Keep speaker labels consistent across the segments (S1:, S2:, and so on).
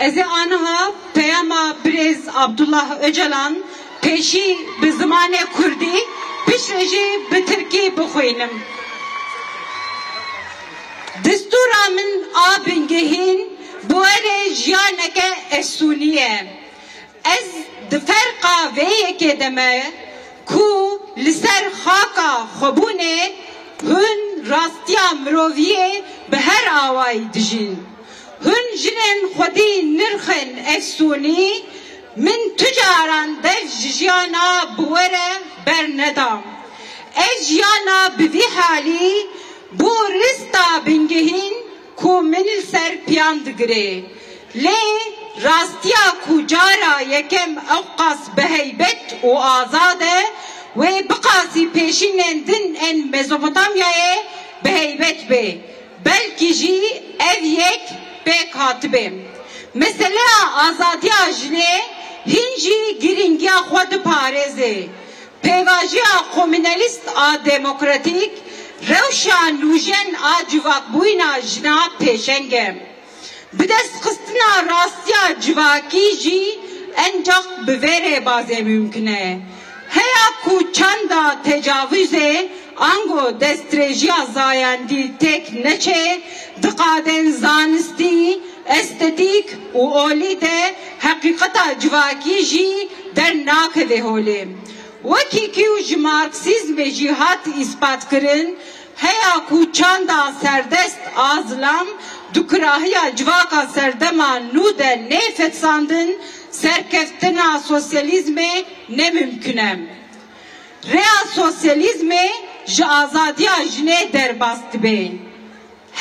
S1: Ez anha peyama Brez Abdullah Öcalan peşi bi zimane Kurdî pişrejî bi Tirkî bixwînim. Destûra min a bingehîn bu ere jiyaneke esûnî ye. Ez di ferqa vê yekê de me ku li ser xaka xwebûnê hûn rastiya miroviyê bi her awayî dijîn. Hûn jinên xwedî nirxên efsûnî min tu caran dev ji jiyana bi were bernedam. Ez jiyana bi vî halî bu rista bingehîn ku min li ser piyan digirê. Lê rastiya ku cara yekem ewqas bi heybet û azad e wê biqasî pêşînên din ên Mezopotamyayê bi heybet bê. Belkî jî ev yek pêk hatibê. Meseleya azadiya jinê hîn jî girîngiya xwe diparêze. Pêvajiya komünalîst a demokratîk rewşa nûjen a civakbûyîna jina pêşeng e. Bi destxistina rastiya civakî jî encaq bi vê rêbazê mümkün e. Heya ku çanda tecavüzê ango destrêjiya zayendî têk neçe diqadên zanistî, estetik û olî de heqîqeta civakî jî dernakeve holê. Wekî ku ji Marksîzmê jî hat îsbatkirin, heya ku çanda serdest a zilam du kirahiya civaka serdema nû de nê fetsandin serkeftina sosyalîzmê nemümkün e. Rêya sosyalîzmê ji azadiya jinê derbas dibe.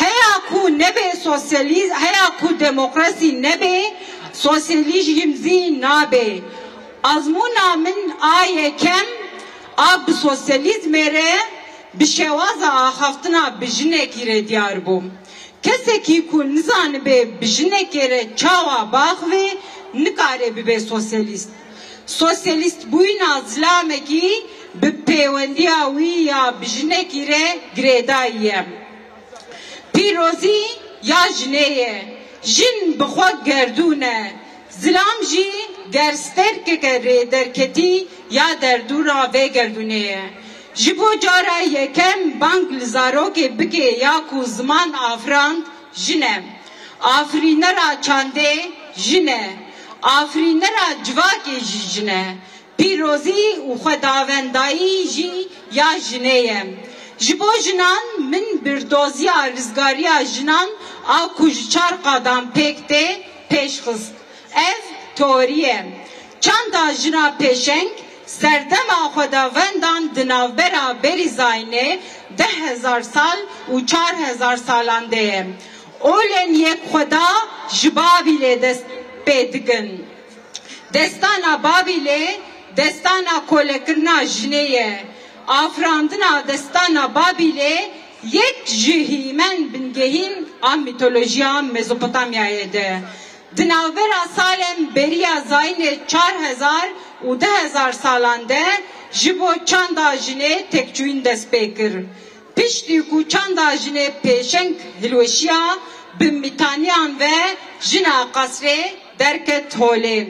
S1: Heya ku nebe sosyalîz, heya ku demokrasî nebe, sosyalîzm zî nabe. Azmûna min a yekem a bi sosyalîzmê re bi şewaza axaftina bi jinekî re diyar bû. Kesekî ku nizanibe bi jinekê re çawa baxivê nikare bibe sosyalîst. Sosyalîst bûyîna zilamekî bi pêwendiya wî ya bi jinekî re girêdayî ye. Pîrozî ya jinê ye. Jin bi xwe gerdûn e. Zilam jî gersterkeke rêderketî ya derdûra vê gerdûnê ye. Ji bo cara yekem bang li zarokê bike ya ku ziman afirand jin e. Afirînera çandê jin e. Afirînera civakê jî jin e. Pîrozî û xwedawendayî jî ya jinê ye. Ji bo jinan min birdoziya rizgariya jinan a ku ji çar qadan pêk tê pêşxist. Ev torî ye. Çanda jina pêşeng serdema xwedawendan di navbera berî Zaynê 10,000 sal û 4,000 salan de ye. Olên yek xweda ji Babilê dest pê dikin. Destana Babilê destana kolekirina jinê ye. Afirandina destana Babilê yek ji hîmen bingehîn a mitolojiya Mezopotamyayê de. Di navbera salên beriya Zaynê 4,000 û 10,000 salan de ji bo çanda jinê tekçûyîn dest pê kir. Piştî ku çanda jinê pêşeng hilweşiya bi mîtaniyan ve jina qesrê derket holê.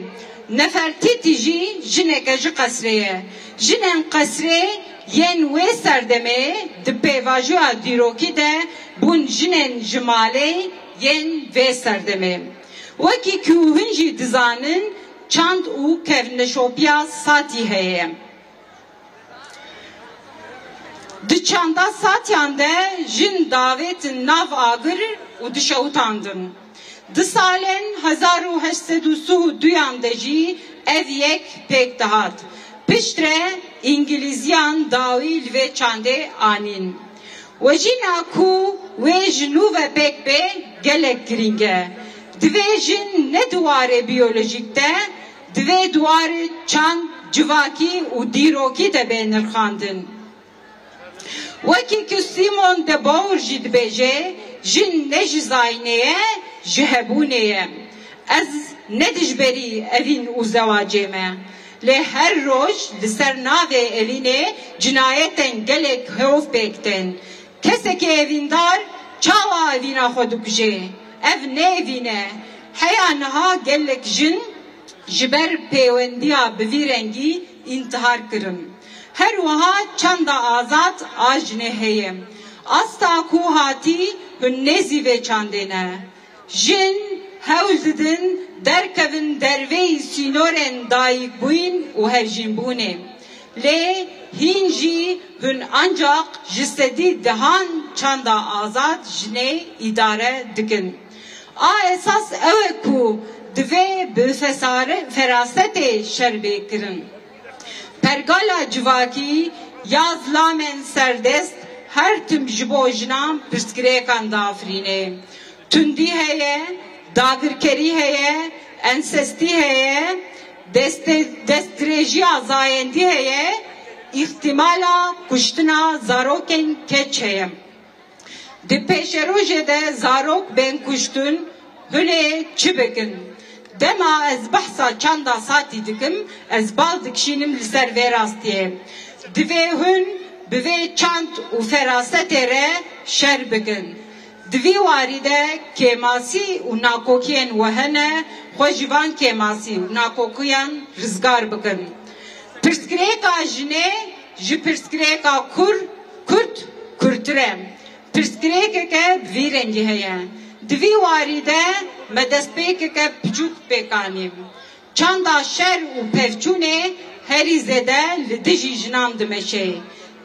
S1: Nefertîtî jî jineke ji qesrê ye. Jinên qesrê yên wê serdemê di pêvajiya dîrokî de bûn jinên ji malê yên vê serdemê. Wekî ku hûn jî dizanin çand û kevneşopiya satî heye. Di çanda satyan de jin davetin nav agir û dişewtandin. Di salên 1832 de jî ev yek pêk dihat. Piştre İngilîzyan dawî li vê çandê anîn. Wejîna ku wê ji nû ve pêk bê gelek girîng e. Divê jin ne duwarê biyolojîk de, divê duwarê çand, civakî û dîrokî de bê nirxandin. Wekî ku Simon de Beauvoir jî dibêje, jin ne ji Zaynê ye, ji hebûnê ye. Ez ne dijberî evîn û zewacê me. Lê her roj li ser navê evînê cinayetên gelek hov pêk tên. Kesekî evîndar çawa evîna xwe dikuje. Ev ne evîn e. Heya niha gelek jin jiber peywendiya bi rengî intihar kirin. Her wiha çanda azad a jinê heye. Asta ku hatî hûn nêzî vê çandê ne. Jin hewl didin derkevin derveyî sînorên dayîkbûyîn û hevjînbûnê. Lê hîn jî hûn ancak ji sedî dehan çanda azad jinê îdare dikin. A esas ew e ku divê bi ferasetê şerbê kirin. Pergala civakî ya zilamên serdest her tim ji bo jinan pirsgirêkan dafirîne. Tundî heye, dagirkerî heye, ensestî heye, destdirêjiya zayendî heye, ihtimala kuştina zarokên keç heye. Di pêşerojê de zarok bên kuştin hûnê çi bikin? Dema ez behsa çanda satî dikim, ez bal dikişînim li ser vê rastiyê. Divê hûn bi vê çand û ferasetê re şer bikin. Di vî warî de kêmasî û nakokiyên we hene, xwe ji van kêmasî û nakokiyan rizgar bikin. Pirsgirêka jinê ji pirsgirêka Kurd kurtir e. Pirsgirêkeke bi vî rengî heye. Di vî warî de me destpêkeke piçûk pêkanîm. Çanda şer û pevçûnê herî zêde li dijî jinan dimeşe.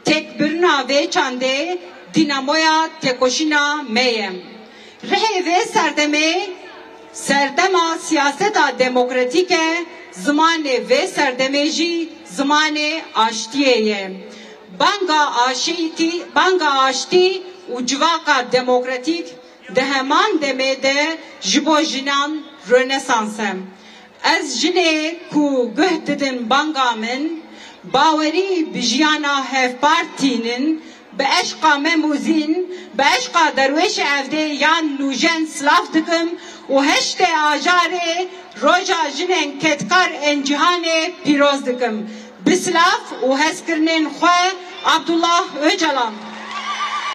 S1: Tekbirina vê çandê dînamoya têkoşîna me ye. Rihê vê serdemê serdema siyaseta demokratîk e, zimanê vê serdemê jî zimanê aştiyê ye. Banga aştî û civaka demokratîk di heman demê de ji bo jinan Rönesans e. Ez jinê ku guh didin banga min, bawerî bi jiyana hevpartînin, bi eşqa me mûzîn, bi eşqa derwêşê evdê yan nûjen silav dikim û heştê ajarê roja jinên ketkar ên cîhanê pîroz dikim. Bi silav û hezkirinên xwe Abdullah Öcalan.